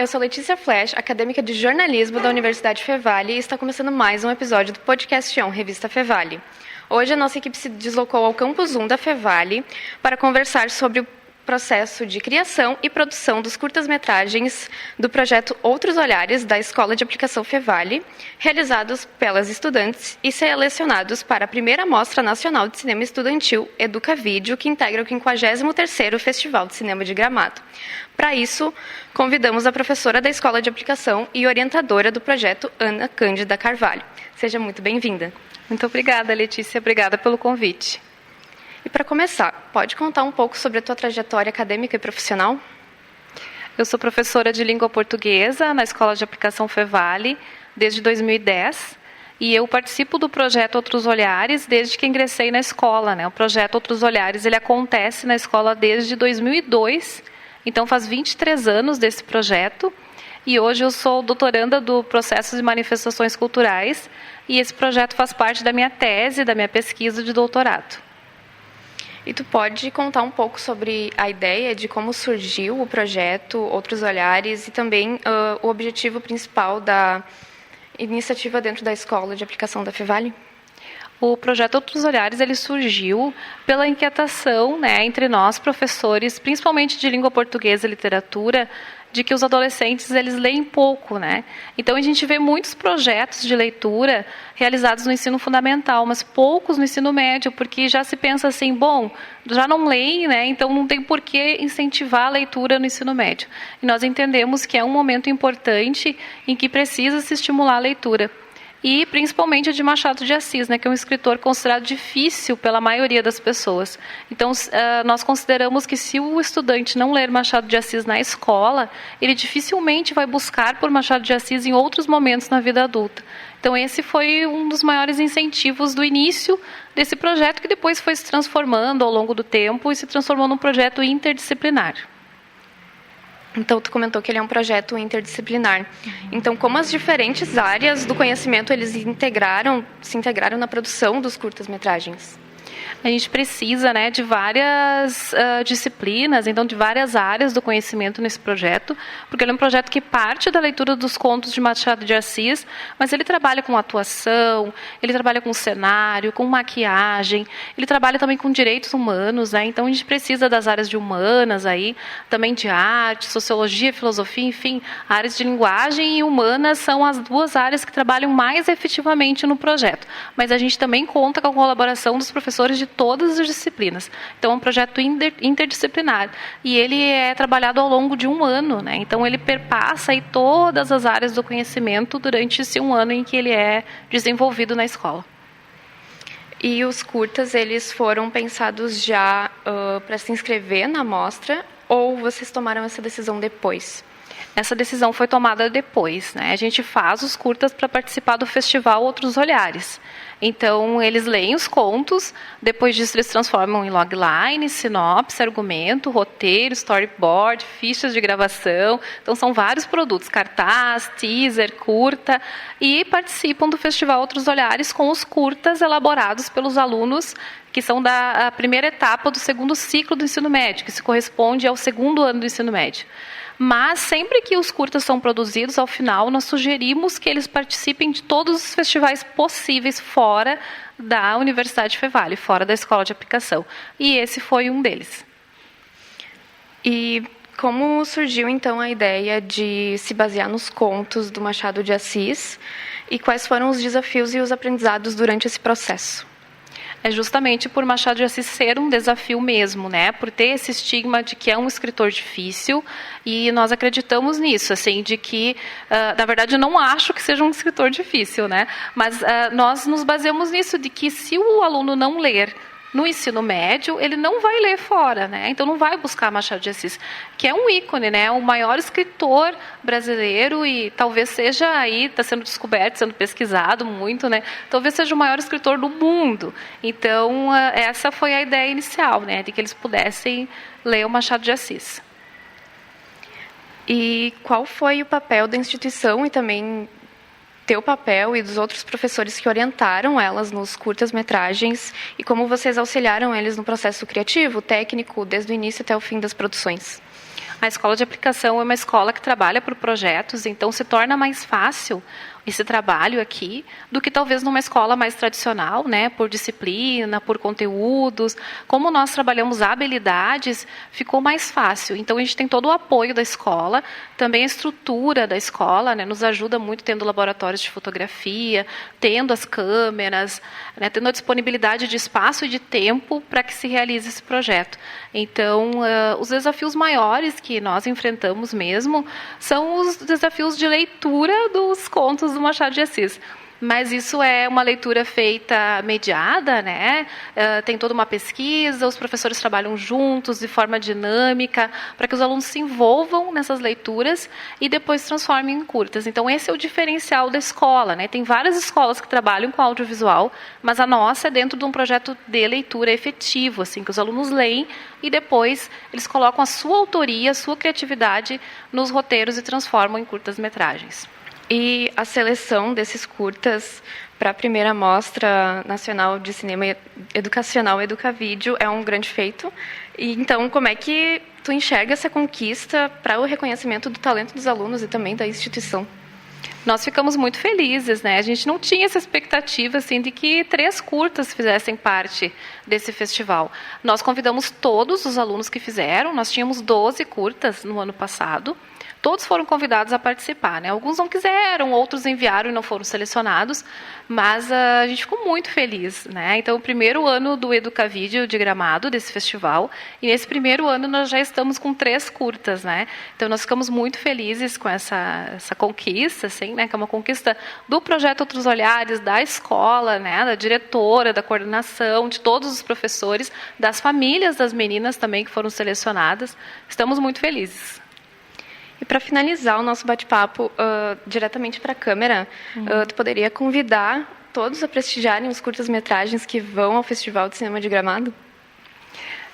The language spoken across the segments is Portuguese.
eu sou Letícia Flash, acadêmica de jornalismo da Universidade Fevale, e está começando mais um episódio do podcast Revista Fevale. Hoje a nossa equipe se deslocou ao Campus 1 da Fevale para conversar sobre o processo de criação e produção dos curtas-metragens do projeto Outros Olhares da Escola de Aplicação Fevale, realizados pelas estudantes e selecionados para a primeira Mostra Nacional de Cinema Estudantil Educavídeo, que integra o 53º Festival de Cinema de Gramado. Para isso, convidamos a professora da Escola de Aplicação e orientadora do projeto, Ana Cândida Carvalho. Seja muito bem-vinda. Muito obrigada, Letícia. Obrigada pelo convite. E para começar, pode contar um pouco sobre a tua trajetória acadêmica e profissional? Eu sou professora de língua portuguesa na Escola de Aplicação Fevale desde 2010 e eu participo do projeto Outros Olhares desde que ingressei na escola, né? O projeto Outros Olhares ele acontece na escola desde 2002, então faz 23 anos desse projeto e hoje eu sou doutoranda do Processos e Manifestações Culturais e esse projeto faz parte da minha tese, da minha pesquisa de doutorado. E tu pode contar um pouco sobre a ideia de como surgiu o projeto Outros Olhares e também o objetivo principal da iniciativa dentro da Escola de Aplicação da Fevale? O projeto Outros Olhares ele surgiu pela inquietação, né, entre nós professores, principalmente de língua portuguesa e literatura, de que os adolescentes eles leem pouco, né? Então a gente vê muitos projetos de leitura realizados no ensino fundamental, mas poucos no ensino médio, porque já se pensa assim, bom, já não leem, né? Então não tem por que incentivar a leitura no ensino médio. E nós entendemos que é um momento importante em que precisa se estimular a leitura. E principalmente o de Machado de Assis, né, que é um escritor considerado difícil pela maioria das pessoas. Então, nós consideramos que se o estudante não ler Machado de Assis na escola, ele dificilmente vai buscar por Machado de Assis em outros momentos na vida adulta. Então, esse foi um dos maiores incentivos do início desse projeto, que depois foi se transformando ao longo do tempo e se transformou num projeto interdisciplinar. Então, tu comentou que ele é um projeto interdisciplinar. Então, como as diferentes áreas do conhecimento eles se integraram na produção dos curtas-metragens? A gente precisa, né, de várias disciplinas, então de várias áreas do conhecimento nesse projeto, porque ele é um projeto que parte da leitura dos contos de Machado de Assis, mas ele trabalha com atuação, ele trabalha com cenário, com maquiagem, ele trabalha também com direitos humanos, né? Então a gente precisa das áreas de humanas aí, também de arte, sociologia, filosofia, enfim, áreas de linguagem e humanas são as duas áreas que trabalham mais efetivamente no projeto. Mas a gente também conta com a colaboração dos professores de todas as disciplinas. Então, é um projeto interdisciplinar. E ele é trabalhado ao longo de um ano, né? Então, ele perpassa aí todas as áreas do conhecimento durante esse um ano em que ele é desenvolvido na escola. E os curtas, eles foram pensados já para se inscrever na mostra, ou vocês tomaram essa decisão depois? Essa decisão foi tomada depois, né? A gente faz os curtas para participar do festival Outros Olhares. Então, eles leem os contos, depois disso eles transformam em logline, sinopse, argumento, roteiro, storyboard, fichas de gravação. Então, são vários produtos, cartaz, teaser, curta, e participam do festival Outros Olhares com os curtas elaborados pelos alunos que são da primeira etapa do segundo ciclo do ensino médio, que se corresponde ao segundo ano do ensino médio. Mas, sempre que os curtas são produzidos, ao final, nós sugerimos que eles participem de todos os festivais possíveis fora da Universidade Fevale, fora da Escola de Aplicação. E esse foi um deles. E como surgiu, então, a ideia de se basear nos contos do Machado de Assis? E quais foram os desafios e os aprendizados durante esse processo? É justamente por Machado de Assis ser um desafio mesmo, né? Por ter esse estigma de que é um escritor difícil, e nós acreditamos nisso, assim, de que, na verdade, eu não acho que seja um escritor difícil, né? Mas nós nos baseamos nisso, de que se o aluno não ler no ensino médio, ele não vai ler fora, né? Então não vai buscar Machado de Assis, que é um ícone, né? O maior escritor brasileiro e talvez seja aí, está sendo descoberto, sendo pesquisado muito, né? Talvez seja o maior escritor do mundo. Então essa foi a ideia inicial, né? De que eles pudessem ler o Machado de Assis. E qual foi o papel da instituição e também teu papel e dos outros professores que orientaram elas nos curtas-metragens e como vocês auxiliaram eles no processo criativo, técnico, desde o início até o fim das produções? A escola de aplicação é uma escola que trabalha por projetos, então se torna mais fácil esse trabalho aqui do que talvez numa escola mais tradicional, né, por disciplina, por conteúdos. Como nós trabalhamos habilidades, ficou mais fácil. Então a gente tem todo o apoio da escola, também a estrutura da escola, né, nos ajuda muito tendo laboratórios de fotografia, tendo as câmeras, né, tendo a disponibilidade de espaço e de tempo para que se realize esse projeto. Então, os desafios maiores que nós enfrentamos mesmo são os desafios de leitura dos contos do Machado de Assis. Mas isso é uma leitura feita mediada, né? Tem toda uma pesquisa, os professores trabalham juntos de forma dinâmica para que os alunos se envolvam nessas leituras e depois transformem em curtas. Então esse é o diferencial da escola, né? Tem várias escolas que trabalham com audiovisual, mas a nossa é dentro de um projeto de leitura efetivo, assim, que os alunos leem e depois eles colocam a sua autoria, a sua criatividade nos roteiros e transformam em curtas-metragens. E a seleção desses curtas para a primeira Mostra Nacional de Cinema Educacional Educavídeo é um grande feito. E, então, como é que tu enxerga essa conquista para o reconhecimento do talento dos alunos e também da instituição? Nós ficamos muito felizes, né? A gente não tinha essa expectativa assim, de que 3 curtas fizessem parte desse festival. Nós convidamos todos os alunos que fizeram, nós tínhamos 12 curtas no ano passado. Todos foram convidados a participar, né? Alguns não quiseram, outros enviaram e não foram selecionados, mas a gente ficou muito feliz, né? Então, o primeiro ano do Educavídeo de Gramado, desse festival, e nesse primeiro ano nós já estamos com 3 curtas, né? Então, nós ficamos muito felizes com essa conquista, assim, né? Que é uma conquista do projeto Outros Olhares, da escola, né? Da diretora, da coordenação, de todos os professores, das famílias das meninas também que foram selecionadas. Estamos muito felizes. E para finalizar o nosso bate-papo diretamente para a câmera, tu poderia convidar todos a prestigiarem os curtas-metragens que vão ao Festival de Cinema de Gramado?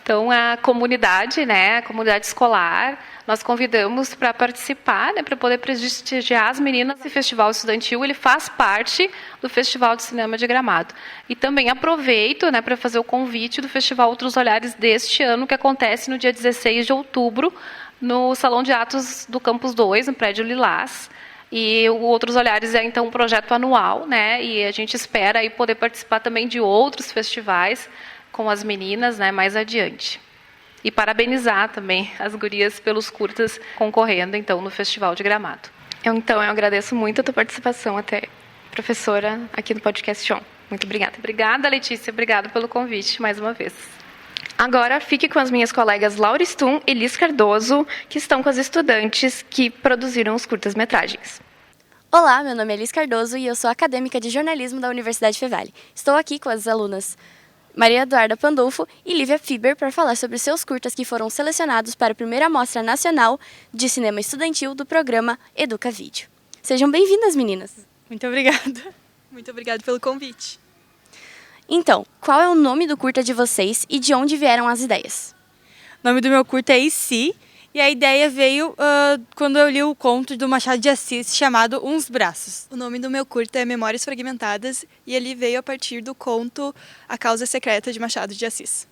Então, a comunidade, né, a comunidade escolar, nós convidamos para participar, né, para poder prestigiar as meninas. Esse festival estudantil, ele faz parte do Festival de Cinema de Gramado. E também aproveito, né, para fazer o convite do Festival Outros Olhares deste ano, que acontece no dia 16 de outubro, no Salão de Atos do Campus 2, no Prédio Lilás. E o Outros Olhares é, então, um projeto anual, né? E a gente espera aí poder participar também de outros festivais com as meninas, né, mais adiante. E parabenizar também as gurias pelos curtas concorrendo, então, no Festival de Gramado. Eu agradeço muito a tua participação até, professora, aqui no Podcast On. Muito obrigada. Obrigada, Letícia. Obrigada pelo convite, mais uma vez. Agora, fique com as minhas colegas Laura Stum e Liz Cardoso, que estão com as estudantes que produziram os curtas-metragens. Olá, meu nome é Liz Cardoso e eu sou acadêmica de jornalismo da Universidade Fevale. Estou aqui com as alunas Maria Eduarda Pandolfo e Lívia Fiber para falar sobre os seus curtas que foram selecionados para a primeira Mostra Nacional de Cinema Estudantil do programa Educavídeo. Sejam bem-vindas, meninas. Muito obrigada. Muito obrigada pelo convite. Então, qual é o nome do curta de vocês e de onde vieram as ideias? O nome do meu curta é IC, e a ideia veio quando eu li o conto do Machado de Assis chamado Uns Braços. O nome do meu curta é Memórias Fragmentadas e ele veio a partir do conto A Causa Secreta de Machado de Assis.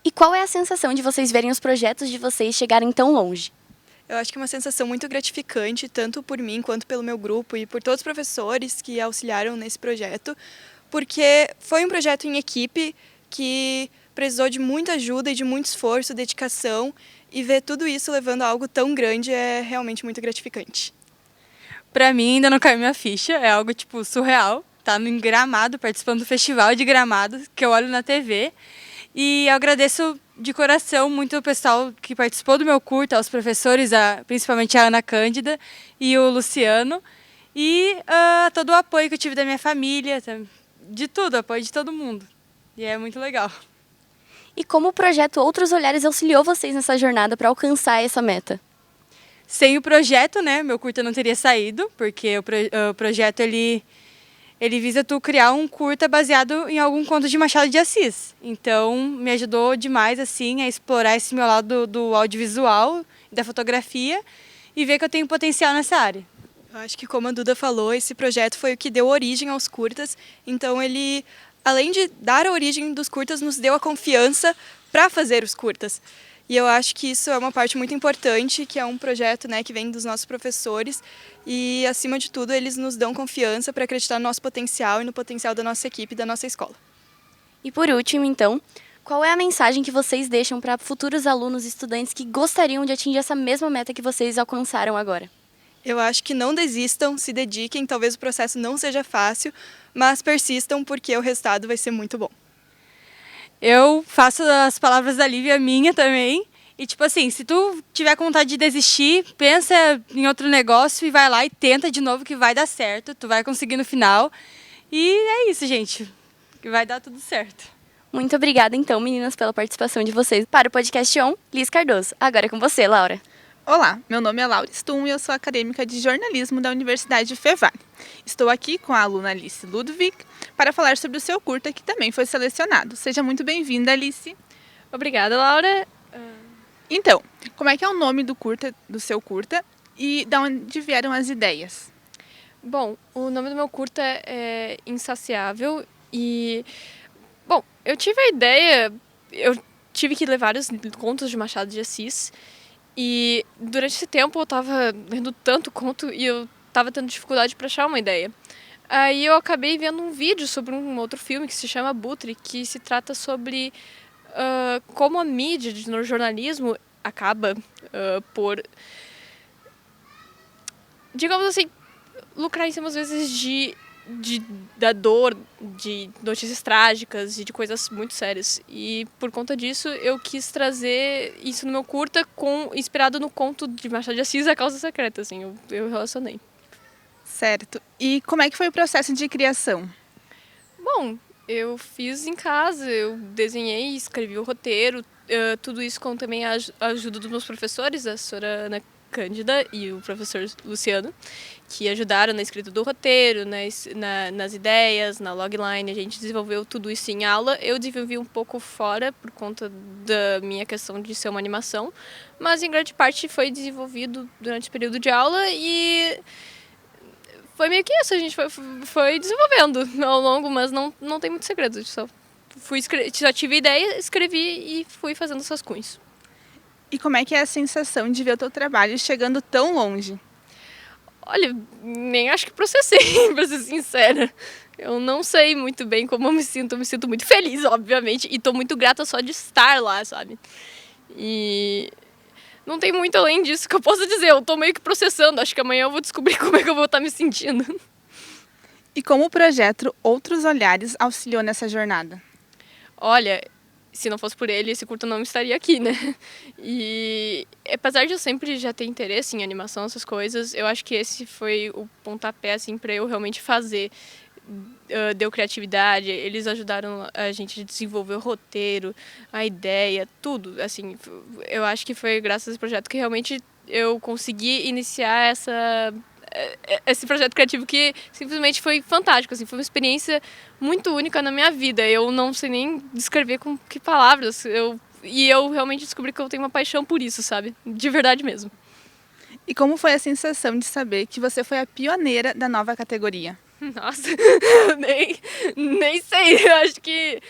E qual é a sensação de vocês verem os projetos de vocês chegarem tão longe? Eu acho que é uma sensação muito gratificante, tanto por mim quanto pelo meu grupo e por todos os professores que auxiliaram nesse projeto, porque foi um projeto em equipe que precisou de muita ajuda e de muito esforço, dedicação, e ver tudo isso levando a algo tão grande é realmente muito gratificante. Para mim ainda não caiu minha ficha, é algo tipo surreal, tá em Gramado, participando do Festival de Gramado, que eu olho na TV, e eu agradeço de coração muito o pessoal que participou do meu curta, aos professores, principalmente a Ana Cândida e o Luciano, e todo o apoio que eu tive da minha família, de tudo, apoio de todo mundo. E é muito legal. E como o projeto Outros Olhares auxiliou vocês nessa jornada para alcançar essa meta? Sem o projeto, né, meu curta não teria saído, porque o projeto ele visa tu criar um curta baseado em algum conto de Machado de Assis. Então, me ajudou demais assim a explorar esse meu lado do audiovisual, da fotografia e ver que eu tenho potencial nessa área. Eu acho que, como a Duda falou, esse projeto foi o que deu origem aos curtas. Então, ele, além de dar a origem dos curtas, nos deu a confiança para fazer os curtas. E eu acho que isso é uma parte muito importante, que é um projeto, né, que vem dos nossos professores e, acima de tudo, eles nos dão confiança para acreditar no nosso potencial e no potencial da nossa equipe e da nossa escola. E por último, então, qual é a mensagem que vocês deixam para futuros alunos e estudantes que gostariam de atingir essa mesma meta que vocês alcançaram agora? Eu acho que não desistam, se dediquem, talvez o processo não seja fácil, mas persistam porque o resultado vai ser muito bom. Eu faço as palavras da Lívia minha também. E tipo assim, se tu tiver com vontade de desistir, pensa em outro negócio e vai lá e tenta de novo que vai dar certo. Tu vai conseguir no final. E é isso, gente. Que vai dar tudo certo. Muito obrigada, então, meninas, pela participação de vocês. Para o podcast ON, Liz Cardoso. Agora é com você, Laura. Olá, meu nome é Laura Stum e eu sou acadêmica de jornalismo da Universidade Fevale. Estou aqui com a aluna Alice Ludwig para falar sobre o seu curta, que também foi selecionado. Seja muito bem-vinda, Alice. Obrigada, Laura. Então, como é que é o nome do seu curta e de onde vieram as ideias? Bom, o nome do meu curta é Insaciável e, bom, eu tive a ideia, eu tive que ler vários contos de Machado de Assis e durante esse tempo eu estava lendo tanto conto e eu estava tendo dificuldade para achar uma ideia. Aí eu acabei vendo um vídeo sobre um outro filme que se chama Abutre, que se trata sobre como a mídia no jornalismo acaba por, digamos assim, lucrar em cima às vezes da dor, de notícias trágicas e de coisas muito sérias. E por conta disso eu quis trazer isso no meu curta inspirado no conto de Machado de Assis, A Causa Secreta, assim, eu relacionei. Certo. E como é que foi o processo de criação? Bom, eu fiz em casa, eu desenhei, escrevi o roteiro, tudo isso com também a ajuda dos meus professores, a senhora Ana Cândida e o professor Luciano, que ajudaram na escrita do roteiro, nas ideias, na logline. A gente desenvolveu tudo isso em aula. Eu desenvolvi um pouco fora por conta da minha questão de ser uma animação, mas em grande parte foi desenvolvido durante o período de aula e foi meio que isso, a gente foi desenvolvendo ao longo, mas não tem muito segredo, só tive ideia, escrevi e fui fazendo os rascunhos. E como é que é a sensação de ver o teu trabalho chegando tão longe? Olha, nem acho que processei, pra ser sincera. Eu não sei muito bem como eu me sinto muito feliz, obviamente, e tô muito grata só de estar lá, sabe? E não tem muito além disso que eu posso dizer, eu tô meio que processando, acho que amanhã eu vou descobrir como é que eu vou estar me sentindo. E como o projeto Outros Olhares auxiliou nessa jornada? Olha, se não fosse por ele, esse curta não estaria aqui, né? E apesar de eu sempre já ter interesse em animação, essas coisas, eu acho que esse foi o pontapé, assim, para eu realmente fazer. Deu criatividade, eles ajudaram a gente a desenvolver o roteiro, a ideia, tudo, assim, eu acho que foi graças a esse projeto que realmente eu consegui iniciar esse projeto criativo que simplesmente foi fantástico, assim, foi uma experiência muito única na minha vida, eu não sei nem descrever com que palavras, e eu realmente descobri que eu tenho uma paixão por isso, sabe, de verdade mesmo. E como foi a sensação de saber que você foi a pioneira da nova categoria? Nossa, nem sei, eu acho que...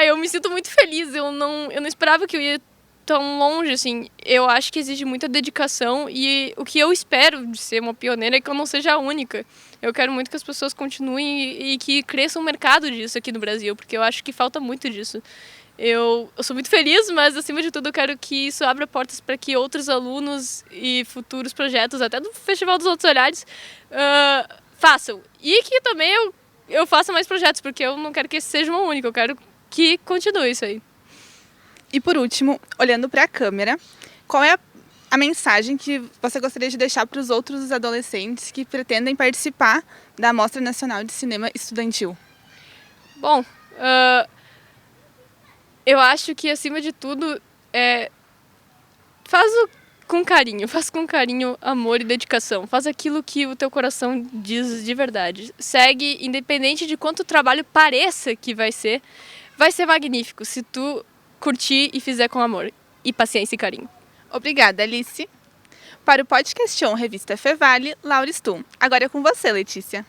eu me sinto muito feliz, eu não esperava que eu ia tão longe, assim. Eu acho que exige muita dedicação e o que eu espero de ser uma pioneira é que eu não seja a única. Eu quero muito que as pessoas continuem e que cresça um mercado disso aqui no Brasil, porque eu acho que falta muito disso. Eu sou muito feliz, mas acima de tudo eu quero que isso abra portas para que outros alunos e futuros projetos, até do Festival dos Outros Olhares, façam. E que também eu faça mais projetos, porque eu não quero que esse seja uma única, eu quero que continue isso aí. E por último, olhando para a câmera, qual é a mensagem que você gostaria de deixar para os outros adolescentes que pretendem participar da Mostra Nacional de Cinema Estudantil? Bom, eu acho que acima de tudo, faz com carinho, amor e dedicação. Faz aquilo que o teu coração diz de verdade. Segue, independente de quanto trabalho pareça que vai ser magnífico se tu curtir e fizer com amor. E paciência e carinho. Obrigada, Alice. Para o podcast Revista Fevale, Laura Stum. Agora é com você, Letícia.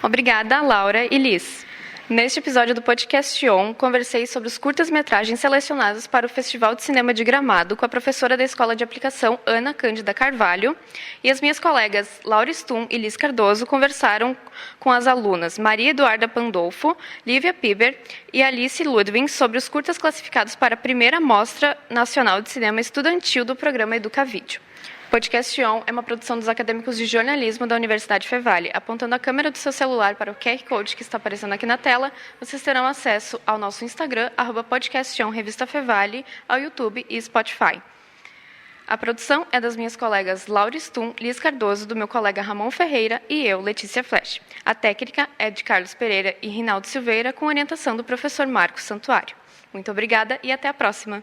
Obrigada, Laura e Liz. Neste episódio do Podcast On, conversei sobre os curtas-metragens selecionados para o Festival de Cinema de Gramado com a professora da Escola de Aplicação, Ana Cândida Carvalho, e as minhas colegas Laura Stum e Liz Cardoso conversaram com as alunas Maria Eduarda Pandolfo, Lívia Piber e Alice Ludwig sobre os curtas classificados para a primeira Mostra Nacional de Cinema Estudantil do programa Educavídeo. O Podcast On é uma produção dos acadêmicos de jornalismo da Universidade Fevale. Apontando a câmera do seu celular para o QR Code que está aparecendo aqui na tela, vocês terão acesso ao nosso Instagram, @podcaston Revista Fevale, ao YouTube e Spotify. A produção é das minhas colegas Laura Stum, Liz Cardoso, do meu colega Ramon Ferreira e eu, Letícia Flash. A técnica é de Carlos Pereira e Rinaldo Silveira, com orientação do professor Marcos Santuário. Muito obrigada e até a próxima!